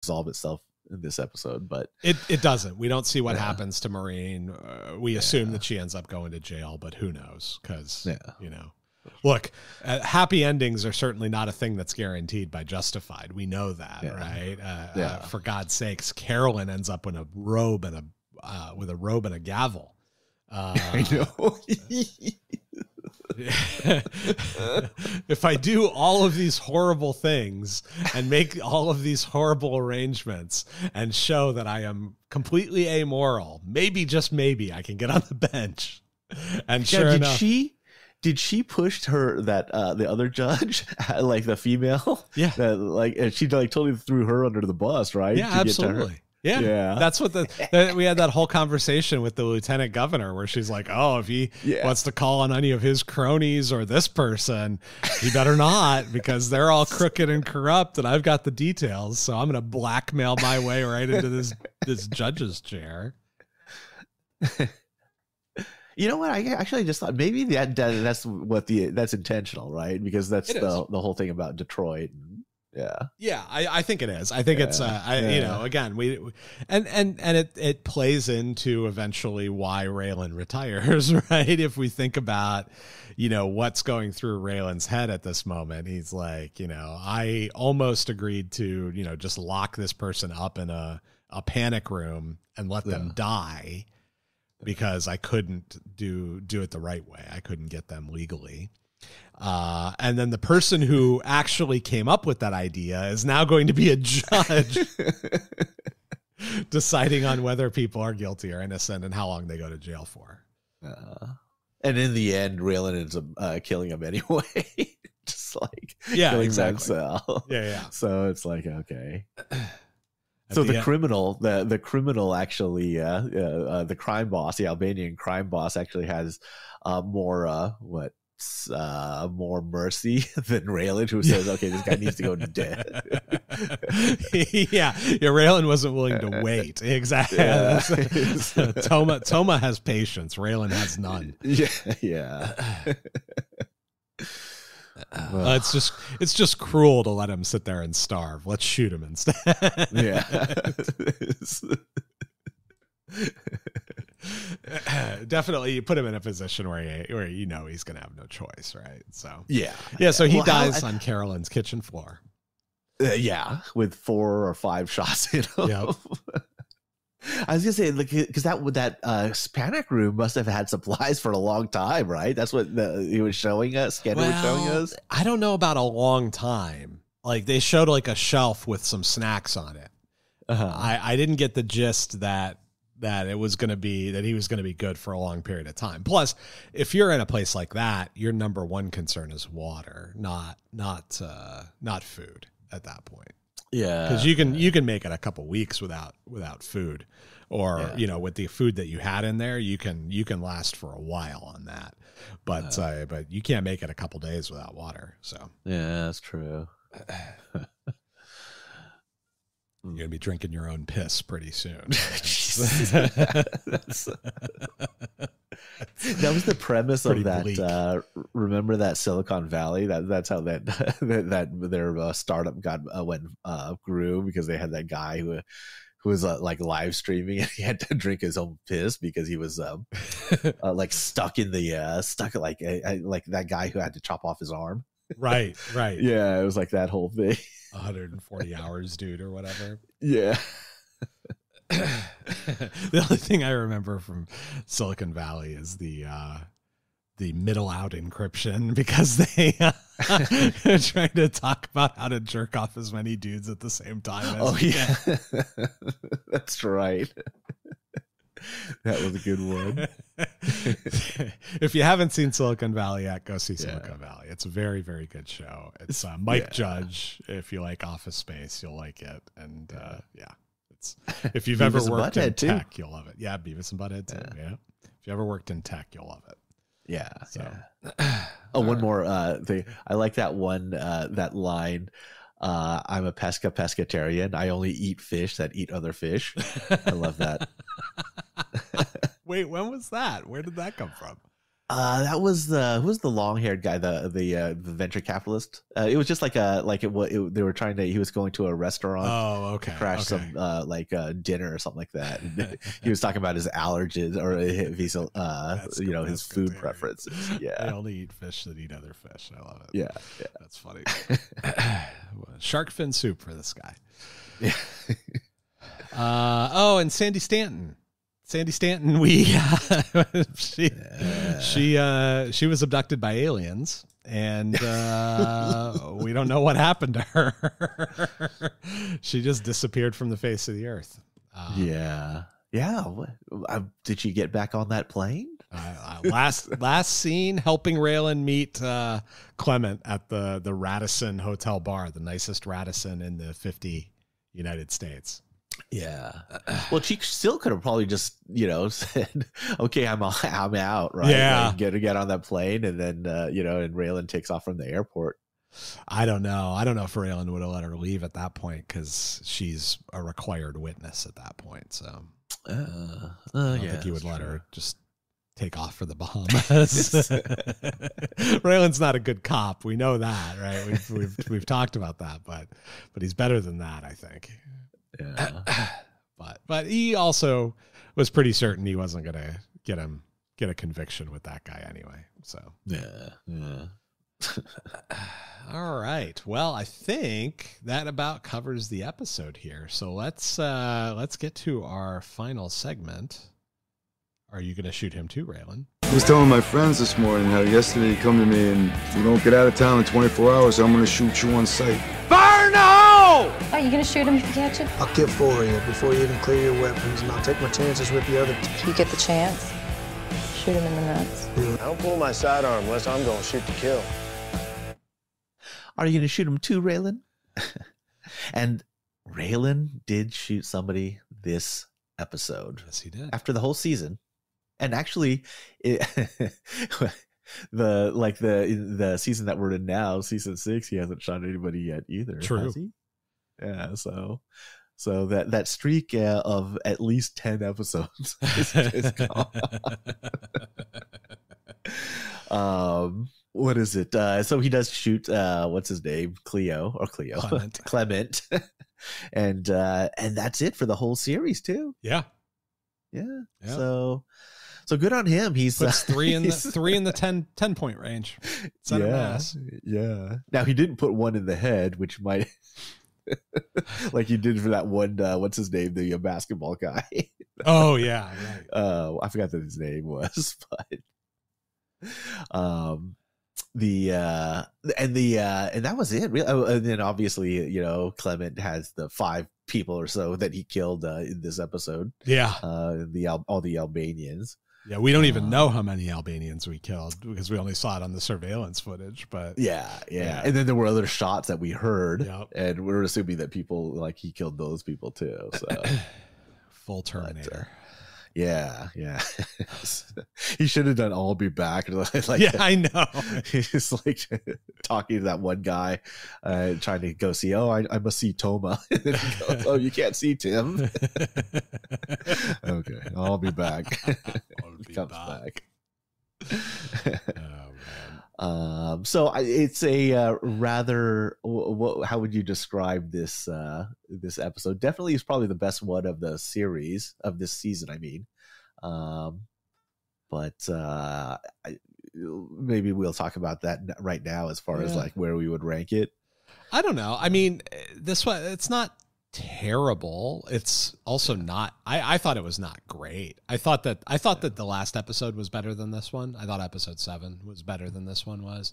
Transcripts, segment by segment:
resolve itself in this episode, but it doesn't. We don't see what happens to Maureen. We assume that she ends up going to jail, but who knows? Because you know, look, happy endings are certainly not a thing that's guaranteed by Justified. We know that, right? For God's sakes, Carolyn ends up in a robe and with a robe and a gavel. I know. If I do all of these horrible things and make all of these horrible arrangements and show that I am completely amoral, maybe, just maybe, I can get on the bench. And sure enough, did she push the other judge, like the female? Yeah. And she totally threw her under the bus, right? Yeah, absolutely. Yeah. That's what we had that whole conversation with the lieutenant governor where she's like, oh, if he wants to call on any of his cronies or this person, he better not, because they're all crooked and corrupt and I've got the details. So I'm going to blackmail my way right into this judge's chair. You know what? I actually just thought maybe that's intentional, right? Because that's the whole thing about Detroit. Yeah, I think it is. I think it's you know, again, it plays into eventually why Raylan retires, right? If we think about, you know, what's going through Raylan's head at this moment, he's like, you know, I almost agreed to, you know, just lock this person up in a panic room and let them die because I couldn't do it the right way. I couldn't get them legally. And then the person who actually came up with that idea is now going to be a judge deciding on whether people are guilty or innocent and how long they go to jail for. And in the end, Raylan ends up killing him anyway. Just like killing exactly. Mansell. Yeah. So it's like, okay. So the criminal actually, the crime boss, the Albanian crime boss actually has more mercy than Raylan, who says, okay, this guy needs to go to death. yeah, Raylan wasn't willing to wait. Exactly. Yeah. Toma has patience. Raylan has none. Yeah. It's just cruel to let him sit there and starve. Let's shoot him instead. Yeah. Definitely, you put him in a position where you know he's going to have no choice, right? So yeah. So he dies on Carolyn's kitchen floor. With 4 or 5 shots in him. Yep. I was gonna say, like, because that panic room must have had supplies for a long time, right? That's what he was showing us. Scanner was showing us. I don't know about a long time. Like, they showed like a shelf with some snacks on it. I didn't get the gist that it was going to be that he was going to be good for a long period of time. Plus, if you're in a place like that, your number one concern is water, not food at that point. Yeah, because you can make it a couple weeks without food, or you know, with the food that you had in there, you can last for a while on that. But you can't make it a couple days without water. So yeah, that's true. You're going to be drinking your own piss pretty soon. That was the premise of that. Bleak. Remember that Silicon Valley? That's how that their startup grew, because they had that guy who was like live streaming and he had to drink his own piss because he was like stuck in the like that guy who had to chop off his arm. Right. Yeah, it was like that whole thing. 140 hours, dude, or whatever. Yeah. The only thing I remember from Silicon Valley is the middle out encryption, because they are trying to talk about how to jerk off as many dudes at the same time. That's right. That was a good one. If you haven't seen Silicon Valley yet, go see Silicon Valley. It's a very, very good show. It's Mike Judge. If you like Office Space, you'll like it. And it's if you've ever worked in tech, you'll love it. Yeah, Beavis and Butthead too. Yeah. If you ever worked in tech, you'll love it. Yeah. So. One more thing. I like that one. That line. I'm a pescatarian. I only eat fish that eat other fish. I love that. Wait, when was that? Where did that come from? That was who was the long haired guy, the venture capitalist. It was just like they were trying to. He was going to a restaurant. Oh, okay. To crash some dinner or something like that. And he was talking about his allergies or if he's his food preferences. Yeah, they only eat fish that eat other fish. I love it. Yeah, that's funny. Shark fin soup for this guy. Yeah. And Sandy Stanton. She was abducted by aliens, and we don't know what happened to her. She just disappeared from the face of the earth. Yeah. Did she get back on that plane? Last scene, helping Raylan meet Clement at the Radisson Hotel bar, the nicest Radisson in the 50 United States. Yeah. Well, she still could have probably just, said, okay, I'm out, right? Yeah. Like, get on that plane. And then, and Raylan takes off from the airport. I don't know if Raylan would have let her leave at that point because she's a required witness at that point. So I don't think he would let her just take off for the Bahamas. Raylan's not a good cop. We know that, right? We've talked about that, but he's better than that, I think. Yeah. But he also was pretty certain he wasn't gonna get a conviction with that guy anyway. So yeah. All right. Well, I think that about covers the episode here. So let's get to our final segment. Are you gonna shoot him too, Raylan? I was telling my friends this morning how yesterday you come to me and you don't get out of town in 24 hours, I'm gonna shoot you on sight. Fire no! Are you gonna shoot him if you catch it? I'll kill 4 of you before you even clear your weapons, and I'll take my chances with the other two. If you get the chance, shoot him in the nuts. I don't pull my sidearm unless I'm gonna shoot to kill. Are you gonna shoot him too, Raylan? And Raylan did shoot somebody this episode. Yes, he did. After the whole season. And actually, the season that we're in now, season 6, he hasn't shot anybody yet either. True. Has he? Yeah. So that streak of at least 10 episodes is gone. What is it? So he does shoot. What's his name? Clement. And that's it for the whole series too. Yeah. So good on him. He's puts 3 in the 10 point range. Center mass. Yeah. Now he didn't put 1 in the head, which might like he did for that one. What's his name? The basketball guy. Oh yeah. Right. I forgot that his name was, but and that was it. And then obviously, Clement has the 5 people or so that he killed in this episode. Yeah. All the Albanians. Yeah, we don't even know how many Albanians we killed because we only saw it on the surveillance footage. But yeah. And then there were other shots that we heard, and we're assuming that people like he killed those people too. So full Terminator. Yeah. He should have done "I'll be back." I know. He's like talking to that one guy, trying to go see. Oh, I must see Toma. And then he goes, oh, you can't see Tim. Okay, I'll be back. He comes back. Oh, man. So it's a rather. How would you describe this this episode? Definitely, is probably the best one of the series of this season. I mean, but maybe we'll talk about that right now as far as like where we would rank it. I don't know. I mean, this one, it's not terrible. It's also not. I thought it was not great. I thought that the last episode was better than this one. I thought episode 7 was better than this one was,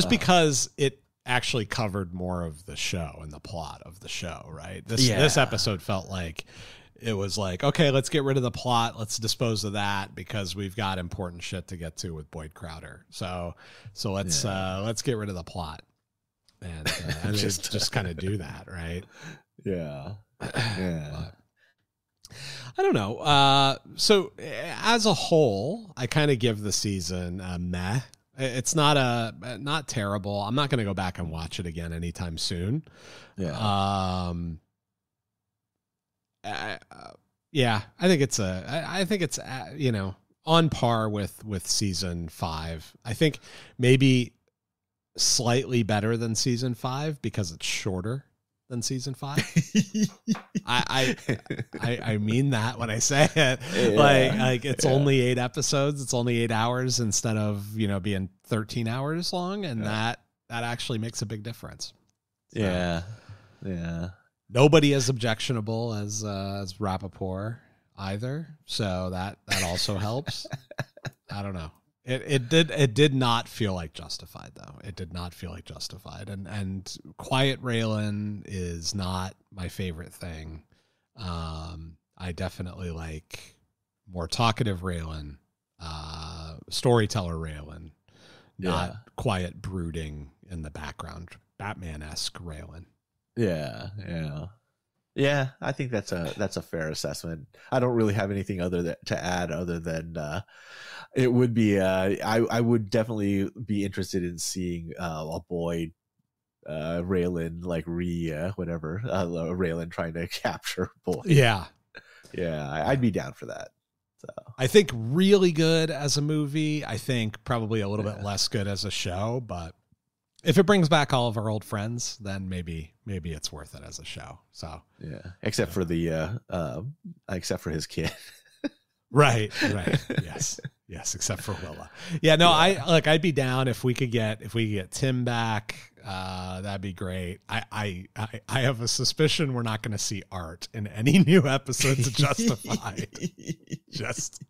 because it actually covered more of the show and the plot of the show. Right. This episode felt like it was like, okay, let's get rid of the plot. Let's dispose of that because we've got important shit to get to with Boyd Crowder. So let's get rid of the plot and just kind of do that. Right. Yeah. But I don't know. So as a whole, I kind of give the season a meh. It's not terrible. I'm not going to go back and watch it again anytime soon. Yeah. I think it's on par with season 5. I think maybe slightly better than season 5 because it's shorter than season 5. I mean that when I say it. Yeah. Like it's only 8 episodes. It's only 8 hours instead of, being 13 hours long. And that actually makes a big difference. So, yeah. Nobody as objectionable as Rappaport either. So that also helps. I don't know. It did not feel like Justified though. It did not feel like Justified. And Quiet Raylan is not my favorite thing. I definitely like more talkative Raylan, storyteller Raylan, not quiet brooding in the background, Batman-esque Raylan. Yeah, I think that's a fair assessment. I don't really have anything to add other than it would be I would definitely be interested in seeing a Boyd Raylan like Raylan trying to capture Boyd. Yeah, I'd be down for that. So I think really good as a movie. I think probably a little bit less good as a show, but if it brings back all of our old friends, then maybe it's worth it as a show. So except for except for his kid. Right. Yes. Except for Willa. Yeah. No. I'd be down if we could get Tim back. That'd be great. I have a suspicion we're not going to see Art in any new episodes of Justified. Just.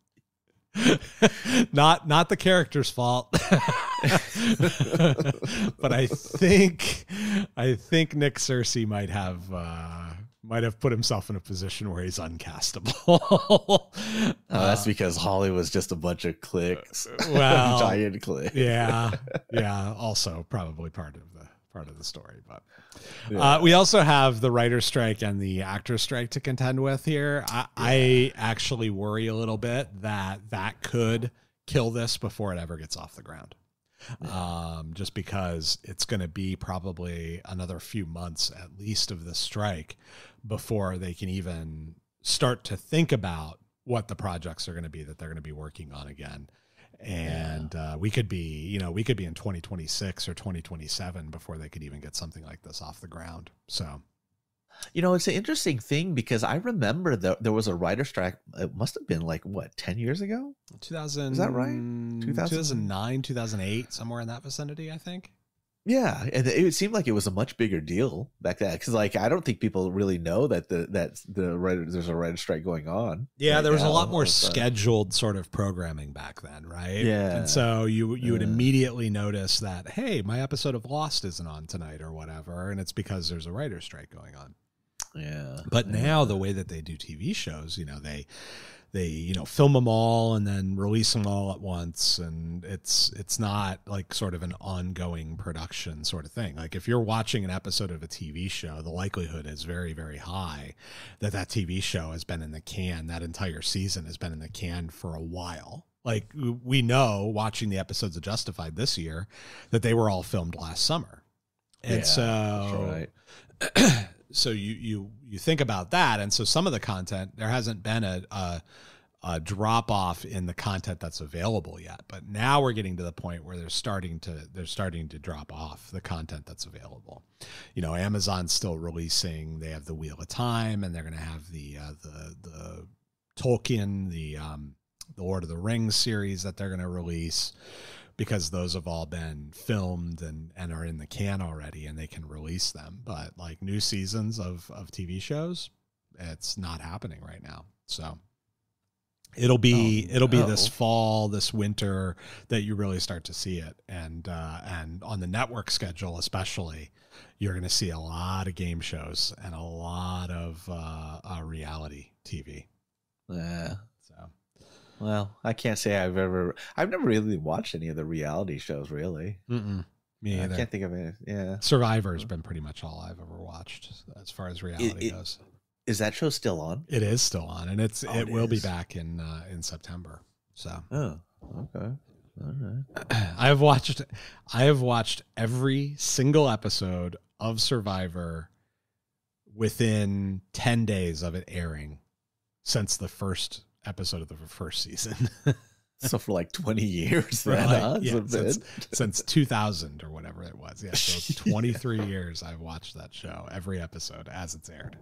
Not the character's fault. But I think Nick Searcy might have put himself in a position where he's uncastable. That's because Holly was just a bunch of clicks. Well, giant clicks. Yeah. Also probably part of the story, but we also have the writer's strike and the actor's strike to contend with here. I actually worry a little bit that could kill this before it ever gets off the ground. Just because it's going to be probably another few months at least of this strike before they can even start to think about what the projects are going to be that they're going to be working on again. And we could be in 2026 or 2027 before they could even get something like this off the ground. So, it's an interesting thing because I remember that there was a writer strike. It must have been 10 years ago. 2000. Is that right? 2009, 2008, somewhere in that vicinity, I think. Yeah, and it seemed like it was a much bigger deal back then because, I don't think people really know that there's a writer strike going on. Yeah, right, there was a lot more scheduled sort of programming back then, right? Yeah, and so you would immediately notice that, hey, my episode of Lost isn't on tonight or whatever, and it's because there's a writer strike going on. Yeah, but now the way that they do TV shows, they film them all and then release them all at once, and it's not like sort of an ongoing production sort of thing. Like if you're watching an episode of a TV show, the likelihood is very, very high that TV show has been in the can, that entire season has been in the can for a while. Like we know, watching the episodes of Justified this year, that they were all filmed last summer. And so that's right. So you think about that, and so some of the content, there hasn't been a drop off in the content that's available yet, but now we're getting to the point where they're starting to drop off the content that's available. Amazon's still releasing. They have the Wheel of Time, and they're going to have the Tolkien, the Lord of the Rings series that they're going to release, because those have all been filmed and are in the can already, and they can release them. But like new seasons of TV shows, it's not happening right now. So it'll be this fall, this winter that you really start to see it. And on the network schedule, especially, you're going to see a lot of game shows and a lot of reality TV. Yeah. Well, I can't say I've never really watched any of the reality shows, really. Me either. I can't think of it. Yeah. Survivor's been pretty much all I've ever watched as far as reality goes. Is that show still on? It is still on, and it will be back in September. So. Oh, okay. All right. I have watched every single episode of Survivor within 10 days of it airing since the first episode of the first season. So for like 20 years, since 2000 or whatever it was. Yeah, so 23 years I've watched that show, every episode as it's aired.